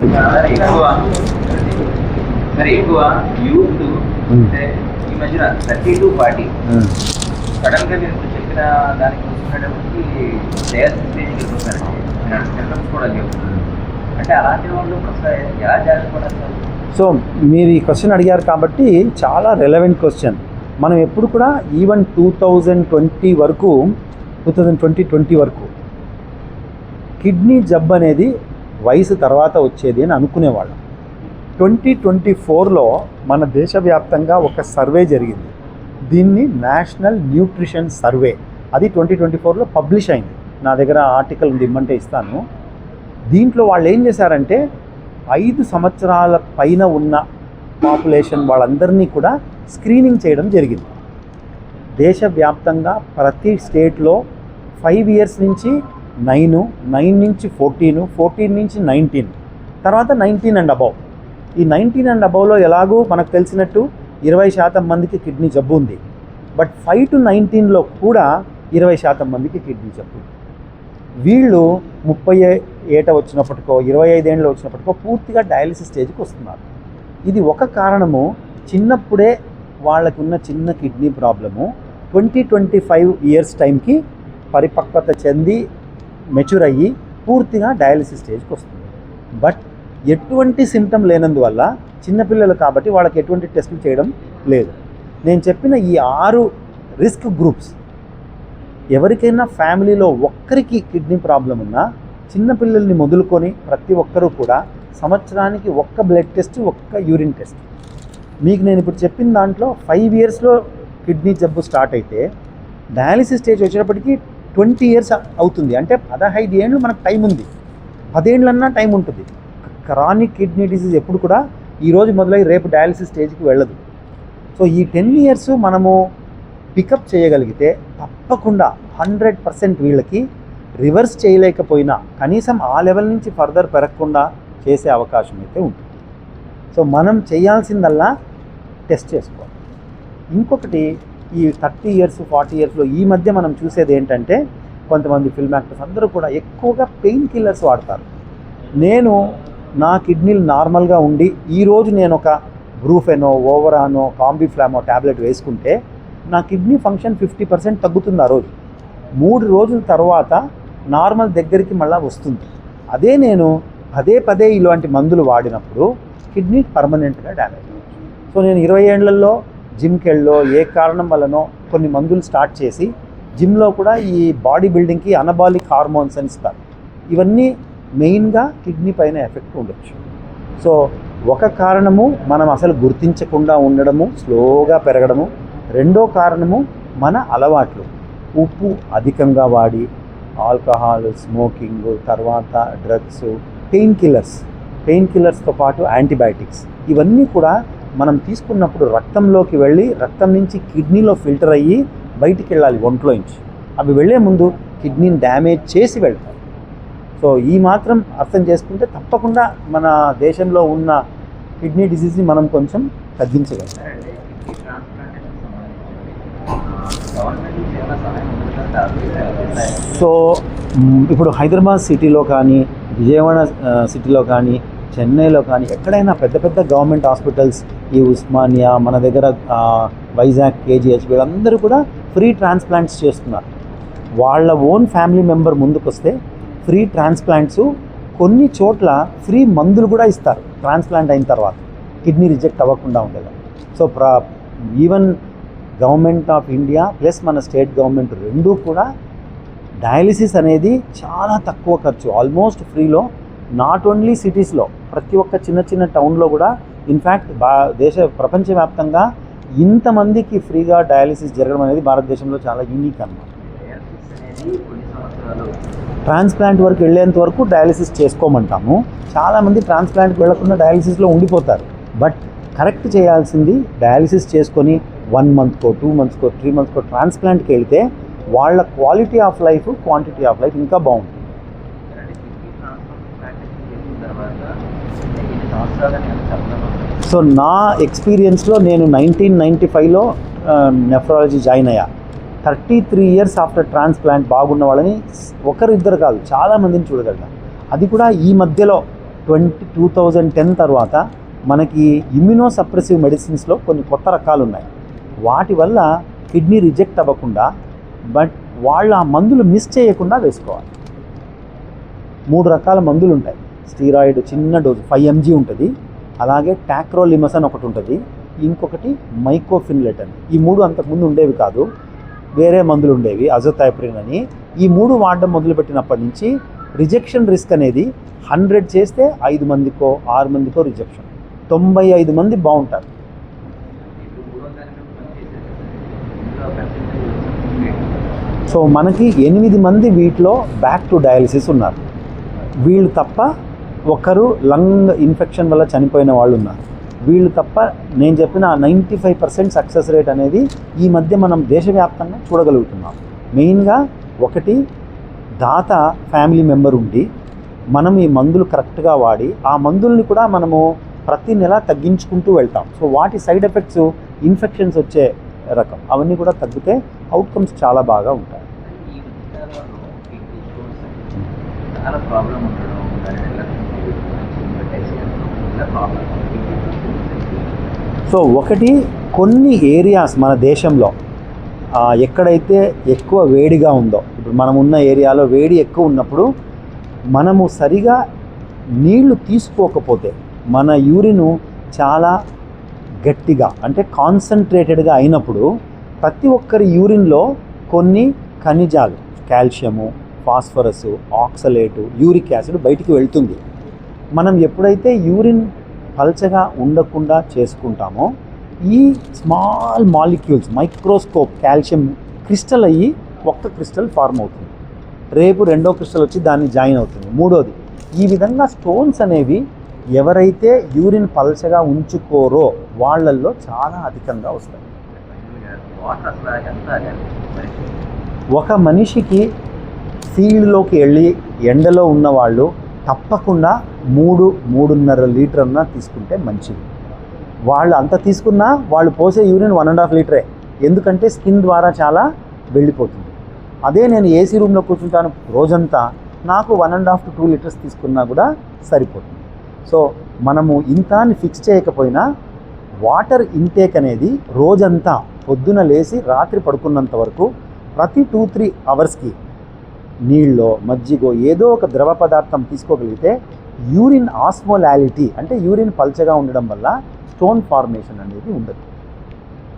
ఎక్కువ మరి ఎక్కువ యూత్ అంటే ఈ మధ్యన 30 to 40 సడన్ గా మీరు చెప్పిన దానికి చూసుకునేటప్పటికి డయాలసిస్ స్టేజ్కి వెళ్ళిపోతారండి. సిమ్టమ్స్ కూడా లేవు. అంటే అలాంటి వాళ్ళు అసలు ఎలా జాగ్రత్త పడాలి? సో మీరు ఈ క్వశ్చన్ అడిగారు కాబట్టి చాలా రెలవెంట్ క్వశ్చన్. మనం ఎప్పుడు కూడా ఈవెన్ 2020 వరకు 2020 వరకు కిడ్నీ జబ్బు అనేది వయసు తర్వాత వచ్చేది అని అనుకునేవాళ్ళం. 2024లో మన దేశవ్యాప్తంగా ఒక సర్వే జరిగింది. దీన్ని నేషనల్ న్యూట్రిషన్ సర్వే, అది 2024లో పబ్లిష్ అయింది. నా దగ్గర ఆర్టికల్ ఉంది, ఇమ్మంటే ఇస్తాను. దీంట్లో వాళ్ళు ఏం చేశారంటే 5 సంవత్సరాల పైన ఉన్న పాపులేషన్ వాళ్ళందరినీ కూడా స్క్రీనింగ్ చేయడం జరిగింది. దేశవ్యాప్తంగా ప్రతి స్టేట్లో 5 years నుంచి 9, 9 నుంచి 14, 14 నుంచి 19, తర్వాత 19 and above. ఈ 19 and aboveలో ఎలాగో మనకు తెలిసినట్టు 20% మందికి కిడ్నీ జబ్బు ఉంది. బట్ 5 to 19లో కూడా 20% మందికి కిడ్నీ జబ్బు. వీళ్ళు 30 ఏట వచ్చినప్పటికో 25 ఏళ్ళు వచ్చినప్పటికో పూర్తిగా డయాలిసిస్ స్టేజ్కి వస్తున్నారు. ఇది ఒక కారణము. చిన్నప్పుడే వాళ్ళకున్న చిన్న కిడ్నీ ప్రాబ్లము 20-25 years టైంకి పరిపక్వత చెంది మెచ్యూర్ అయ్యి పూర్తిగా డయాలిసిస్ స్టేజ్కి వస్తుంది. బట్ ఎటువంటి సిమ్టమ్ లేనందువల్ల చిన్నపిల్లలు కాబట్టి వాళ్ళకి ఎటువంటి టెస్టులు చేయడం లేదు. నేను చెప్పిన ఈ 6 రిస్క్ గ్రూప్స్, ఎవరికైనా ఫ్యామిలీలో ఒక్కరికి కిడ్నీ ప్రాబ్లం ఉన్నా చిన్నపిల్లల్ని మొదలుకొని ప్రతి ఒక్కరూ కూడా సంవత్సరానికి ఒక్క బ్లడ్ టెస్ట్, ఒక్క యూరిన్ టెస్ట్. మీకు నేను ఇప్పుడు చెప్పిన దాంట్లో 5 yearsలో కిడ్నీ జబ్బు స్టార్ట్ అయితే డయాలిసిస్ స్టేజ్ వచ్చేటప్పటికి 20 years అవుతుంది. అంటే 15 ఏళ్ళు మనకు టైం ఉంది. 10 ఏళ్ళన్నా టైం ఉంటుంది. క్రానిక్ కిడ్నీ డిసీజ్ ఎప్పుడు కూడా ఈరోజు మొదలై రేపు డయాలిసిస్ స్టేజ్కి వెళ్ళదు. సో ఈ 10 years మనము పికప్ చేయగలిగితే తప్పకుండా 100% వీళ్ళకి రివర్స్ చేయలేకపోయినా కనీసం ఆ లెవెల్ నుంచి ఫర్దర్ పెరగకుండా చేసే అవకాశం అయితే ఉంటుంది. సో మనం చేయాల్సిందల్లా టెస్ట్ చేసుకోవాలి. ఇంకొకటి, ఈ 30 years 40 yearsలో ఈ మధ్య మనం చూసేది ఏంటంటే కొంతమంది ఫిల్మ్ యాక్టర్స్ అందరూ కూడా ఎక్కువగా పెయిన్ కిల్లర్స్ వాడతారు. నేను నా కిడ్నీలు నార్మల్గా ఉండి ఈరోజు నేను ఒక బ్రూఫెనో, ఓవరానో, కాంబిఫ్లామో ట్యాబ్లెట్ వేసుకుంటే నా కిడ్నీ ఫంక్షన్ 50% తగ్గుతుంది. ఆ రోజు 3 రోజుల తర్వాత నార్మల్ దగ్గరికి మళ్ళీ వస్తుంది. అదే నేను పదే ఇలాంటి మందులు వాడినప్పుడు కిడ్నీ పర్మనెంట్గా డ్యామేజ్ అవ్వచ్చు. సో నేను 20 ఏళ్లలో జిమ్కి వెళ్ళో ఏ కారణం వల్లనో కొన్ని మందులు స్టార్ట్ చేసి జిమ్లో కూడా ఈ బాడీ బిల్డింగ్కి అనబాలిక్ హార్మోన్స్ అని ఇస్తారు. ఇవన్నీ మెయిన్గా కిడ్నీ పైన ఎఫెక్ట్ ఉండొచ్చు. సో ఒక కారణము మనం అసలు గుర్తించకుండా ఉండడము, స్లోగా పెరగడము. రెండో కారణము మన అలవాట్లు, ఉప్పు అధికంగా వాడి, ఆల్కహాల్, స్మోకింగ్, తర్వాత డ్రగ్స్, పెయిన్ కిల్లర్స్తో పాటు యాంటీబయాటిక్స్. ఇవన్నీ కూడా మనం తీసుకున్నప్పుడు రక్తంలోకి వెళ్ళి రక్తం నుంచి కిడ్నీలో ఫిల్టర్ అయ్యి బయటికి వెళ్ళాలి ఒంట్లో నుంచి. అవి వెళ్ళే ముందు కిడ్నీని డ్యామేజ్ చేసి వెళ్తాయి. సో ఈ మాత్రం అర్థం చేసుకుంటే తప్పకుండా మన దేశంలో ఉన్న కిడ్నీ డిసీజ్ని మనం కొంచెం తగ్గించగలం. సో ఇప్పుడు హైదరాబాద్ సిటీలో కానీ, విజయవాడ సిటీలో కానీ, చెన్నైలో కానీ ఎక్కడైనా పెద్ద గవర్నమెంట్ హాస్పిటల్స్, ఈ ఉస్మానియా, మన దగ్గర వైజాగ్ కేజీహెచ్, వీళ్ళందరూ కూడా ఫ్రీ ట్రాన్స్ప్లాంట్స్ చేస్తున్నారు. వాళ్ళ ఓన్ ఫ్యామిలీ మెంబర్ ముందుకు వస్తే ఫ్రీ ట్రాన్స్ప్లాంట్స్, కొన్ని చోట్ల ఫ్రీ మందులు కూడా ఇస్తారు ట్రాన్స్ప్లాంట్ అయిన తర్వాత కిడ్నీ రిజెక్ట్ అవ్వకుండా ఉండేలా. So even government of India plus మన స్టేట్ గవర్నమెంట్ రెండూ కూడా డయాలిసిస్ అనేది చాలా తక్కువ ఖర్చు, ఆల్మోస్ట్ ఫ్రీలో, నాట్ ఓన్లీ సిటీస్లో, ప్రతి ఒక్క చిన్న టౌన్లో కూడా. ఇన్ఫ్యాక్ట్ ప్రపంచవ్యాప్తంగా ఇంతమందికి ఫ్రీగా డయాలిసిస్ జరగడం అనేది భారతదేశంలో చాలా యూనిక్ అన్నమాట. ట్రాన్స్ప్లాంట్ వరకు వెళ్ళేంత వరకు డయాలిసిస్ చేసుకోమంటాము. చాలామంది ట్రాన్స్ప్లాంట్కి వెళ్లకుండా డయాలిసిస్లో ఉండిపోతారు. బట్ కరెక్ట్ చేయాల్సింది డయాలిసిస్ చేసుకొని 1 monthకో 2 monthస్కో 3 monthస్కో ట్రాన్స్ప్లాంట్కి వెళ్తే వాళ్ళ quality of life, quantity of life ఇంకా బాగుంటుంది. సో నా ఎక్స్పీరియన్స్లో నేను 1995లో నెఫ్రాలజీ జాయిన్ అయ్యా. 33 years ఆఫ్టర్ ట్రాన్స్ప్లాంట్ బాగున్న వాళ్ళని ఒకరు ఇద్దరు కాదు చాలామందిని చూడగలిగాను. అది కూడా ఈ మధ్యలో 2010 తర్వాత మనకి ఇమ్యూనోసప్రెసివ్ మెడిసిన్స్లో కొన్ని కొత్త రకాలు ఉన్నాయి. వాటి వల్ల కిడ్నీ రిజెక్ట్ అవ్వకుండా బట్ వాళ్ళు ఆ మందులు మిస్ చేయకుండా వేసుకోవాలి. 3 రకాల మందులు ఉంటాయి. స్టీరాయిడ్ చిన్న డోసు 5 mg ఉంటుంది, అలాగే టాక్రోలిమస్ అని ఒకటి ఉంటుంది, ఇంకొకటి మైకోఫిన్లెట్ అని. ఈ 3 అంతకుముందు ఉండేవి కాదు, వేరే మందులు ఉండేవి, అజోథైప్రిన్ అని. ఈ 3 వాడడం మొదలుపెట్టినప్పటి నుంచి రిజెక్షన్ రిస్క్ అనేది 100 చేస్తే 5 మందికో 6 మందికో రిజెక్షన్, 95 మంది బాగుంటారు. సో మనకి 8 మంది వీటిలో బ్యాక్ టు డయాలిసిస్ ఉన్నారు. వీళ్ళు తప్ప ఒకరు లంగ్ ఇన్ఫెక్షన్ వల్ల చనిపోయిన వాళ్ళు ఉన్నారు. వీళ్ళు తప్ప నేను చెప్పిన 95% సక్సెస్ రేట్ అనేది ఈ మధ్య మనం దేశవ్యాప్తంగా చూడగలుగుతున్నాం. మెయిన్గా ఒకటి, దాత ఫ్యామిలీ మెంబర్ ఉండి మనం ఈ మందులు కరెక్ట్గా వాడి ఆ మందుల్ని కూడా మనము ప్రతి నెల తగ్గించుకుంటూ వెళ్తాం. సో వాటి సైడ్ ఎఫెక్ట్స్, ఇన్ఫెక్షన్స్ వచ్చే రకం అవన్నీ కూడా తగ్గితే అవుట్కమ్స్ చాలా బాగా ఉంటాయి. సో ఒకటి, కొన్ని ఏరియాస్ మన దేశంలో ఎక్కడైతే ఎక్కువ వేడిగా ఉందో, ఇప్పుడు మనం ఉన్న ఏరియాలో వేడి ఎక్కువ ఉన్నప్పుడు మనము సరిగా నీళ్లు తీసుకోకపోతే మన యూరిన్ చాలా గట్టిగా అంటే కాన్సన్ట్రేటెడ్గా అయినప్పుడు ప్రతి ఒక్కరి యూరిన్లో కొన్ని ఖనిజాలు, కాల్షియము, ఫాస్ఫరస్, ఆక్సలేటు, యూరిక్ యాసిడ్ బయటికి వెళ్తుంది. మనం ఎప్పుడైతే యూరిన్ పల్చగా ఉండకుండా చేసుకుంటామో ఈ small molecules microscope calcium crystal అయ్యి ఒక్క క్రిస్టల్ ఫార్మ్ అవుతుంది. రేపు 2వ క్రిస్టల్ వచ్చి దాన్ని జాయిన్ అవుతుంది. 3వది. ఈ విధంగా స్టోన్స్ అనేవి ఎవరైతే యూరిన్ పల్చగా ఉంచుకోరో వాళ్ళల్లో చాలా అధికంగా వస్తాయి. ఒక మనిషికి ఫీల్డ్లోకి వెళ్ళి ఎండలో ఉన్నవాళ్ళు తప్పకుండా 3-3.5 లీటర్ అన్నా తీసుకుంటే మంచిది. వాళ్ళు అంత తీసుకున్నా వాళ్ళు పోసే యూరిన్ 1.5 లీటరే, ఎందుకంటే స్కిన్ ద్వారా చాలా వెళ్ళిపోతుంది. అదే నేను ఏసీ రూమ్లో కూర్చుంటాను రోజంతా, నాకు 1.5 to 2 లీటర్స్ తీసుకున్నా కూడా సరిపోతుంది. సో మనము ఇంత అని ఫిక్స్ చేయకపోయినా వాటర్ ఇంటేక్ అనేది రోజంతా పొద్దున లేచి రాత్రి పడుకున్నంత వరకు ప్రతి 2-3 అవర్స్కి నీళ్ళో మజ్జిగో ఏదో ఒక ద్రవ పదార్థం తీసుకోగలిగితే యూరిన్ ఆస్మోలాలిటీ అంటే యూరిన్ పల్చగా ఉండడం వల్ల స్టోన్ ఫార్మేషన్ అనేది ఉండదు.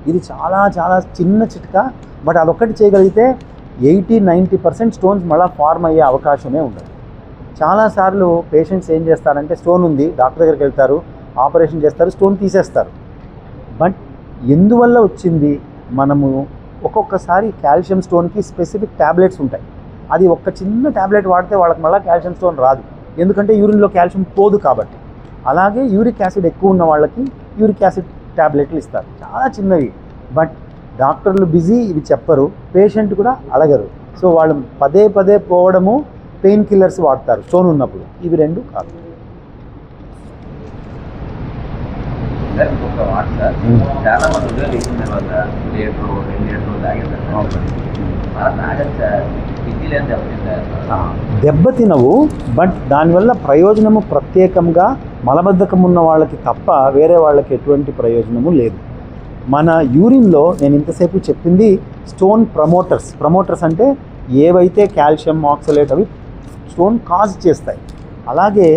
ఇది చాలా చాలా చిన్న చిట్కా, బట్ అదొక్కటి చేయగలిగితే 80-90% స్టోన్స్ మళ్ళీ ఫార్మ్ అయ్యే అవకాశమే ఉండదు. చాలాసార్లు పేషెంట్స్ ఏం చేస్తారంటే స్టోన్ ఉంది, డాక్టర్ దగ్గరికి వెళ్తారు, ఆపరేషన్ చేస్తారు, స్టోన్ తీసేస్తారు. బట్ ఎందువల్ల వచ్చింది, మనము ఒక్కొక్కసారి కాల్షియం స్టోన్కి స్పెసిఫిక్ ట్యాబ్లెట్స్ ఉంటాయి. అది ఒక్క చిన్న ట్యాబ్లెట్ వాడితే వాళ్ళకి మళ్ళీ కాల్షియం స్టోన్ రాదు, ఎందుకంటే యూరిన్లో కాల్షియం పోదు కాబట్టి. అలాగే యూరిక్ యాసిడ్ ఎక్కువ ఉన్న వాళ్ళకి యూరిక్ యాసిడ్ ట్యాబ్లెట్లు ఇస్తారు, చాలా చిన్నవి. బట్ డాక్టర్లు బిజీ, ఇవి చెప్పరు, పేషెంట్ కూడా అడగరు. సో వాళ్ళు పదే పదే పోవడము, పెయిన్ కిల్లర్స్ వాడతారు స్టోన్ ఉన్నప్పుడు. ఇవి 2 కాదు. చాలా మంది ఉదయం లేచిన తర్వాత 1 లీటర్ 2 లీటర్లు తాగేస్తారు. దెబ్బతినవు, బట్ దానివల్ల ప్రయోజనము ప్రత్యేకంగా మలబద్ధకం ఉన్న వాళ్ళకి తప్ప వేరే వాళ్ళకి ఎటువంటి ప్రయోజనము లేదు. మన యూరిన్లో నేను ఇంతసేపు చెప్పింది స్టోన్ ప్రమోటర్స్ అంటే ఏవైతే కాల్షియం, ఆక్సలేట్ అవి స్టోన్ కాజ్ చేస్తాయి. అలాగే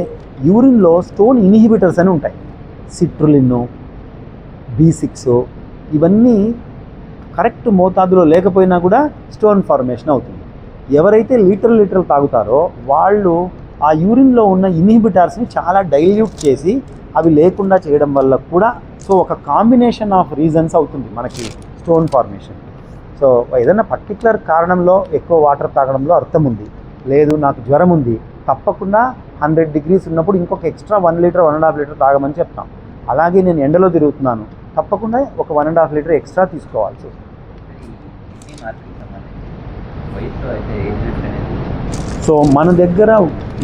యూరిన్లో స్టోన్ ఇన్హిబిటర్స్ అని ఉంటాయి, సిట్రులిన్, B6, ఇవన్నీ కరెక్ట్ మోతాదులో లేకపోయినా కూడా స్టోన్ ఫార్మేషన్ అవుతుంది. ఎవరైతే లీటర్లు తాగుతారో వాళ్ళు ఆ యూరిన్లో ఉన్న ఇన్హిబిటార్స్ని చాలా డైల్యూట్ చేసి అవి లేకుండా చేయడం వల్ల కూడా, సో ఒక కాంబినేషన్ ఆఫ్ రీజన్స్ అవుతుంది మనకి స్టోన్ ఫార్మేషన్. సో ఏదైనా పర్టికులర్ కారణంలో ఎక్కువ వాటర్ తాగడంలో అర్థం ఉంది, లేదు నాకు జ్వరం ఉంది, తప్పకుండా 100 degrees ఉన్నప్పుడు ఇంకొక ఎక్స్ట్రా 1 లీటర్ 1.5 లీటర్ తాగమని చెప్తాం. అలాగే నేను ఎండలో తిరుగుతున్నాను, తప్పకుండా ఒక 1.5 లీటర్ ఎక్స్ట్రా తీసుకోవాల్సి వస్తుంది. సో మన దగ్గర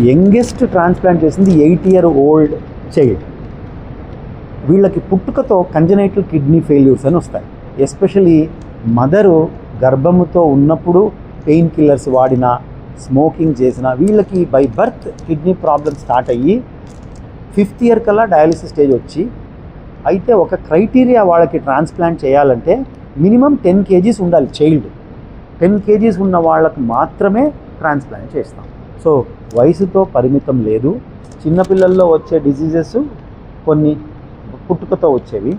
యంగెస్ట్ ట్రాన్స్ప్లాంట్ చేసింది 8-year-old చైల్డ్. వీళ్ళకి పుట్టుకతో కంజనైటల్ కిడ్నీ ఫెయిల్యూర్స్ అని వస్తాయి. ఎస్పెషలీ మదరు గర్భముతో ఉన్నప్పుడు పెయిన్ కిల్లర్స్ వాడినా, స్మోకింగ్ చేసినా వీళ్ళకి by birth kidney problem start అయ్యి 5th ఇయర్ కల్లా డయాలిసిస్ స్టేజ్ వచ్చి, అయితే ఒక క్రైటీరియా వాళ్ళకి ట్రాన్స్ప్లాంట్ చేయాలంటే మినిమం 10 kgs ఉండాలి చైల్డ్. 10 kgs ఉన్న వాళ్ళకు మాత్రమే ట్రాన్స్ప్లాంట్ చేస్తాం. సో వయసుతో పరిమితం లేదు. చిన్నపిల్లల్లో వచ్చే డిసీజెస్ కొన్ని పుట్టుకతో వచ్చేవి,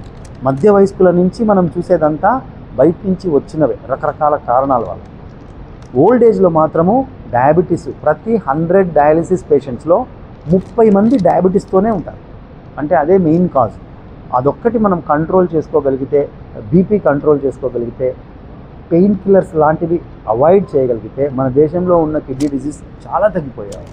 మధ్య వయస్కుల నుంచి మనం చూసేదంతా బయట నుంచి వచ్చినవే రకరకాల కారణాల వల్ల. ఓల్డ్ ఏజ్లో మాత్రము డయాబెటీస్, ప్రతి 100 డయాలిసిస్ పేషెంట్స్లో 30 మంది డయాబెటీస్తోనే ఉంటారు. అంటే అదే మెయిన్ కాజ్. అదొక్కటి మనం కంట్రోల్ చేసుకోగలిగితే, బీపీ కంట్రోల్ చేసుకోగలిగితే, పెయిన్ కిల్లర్స్ లాంటివి అవాయిడ్ చేయగలిగితే మన దేశంలో ఉన్న కిడ్నీ డిసీజ్ చాలా తగ్గిపోయాయి.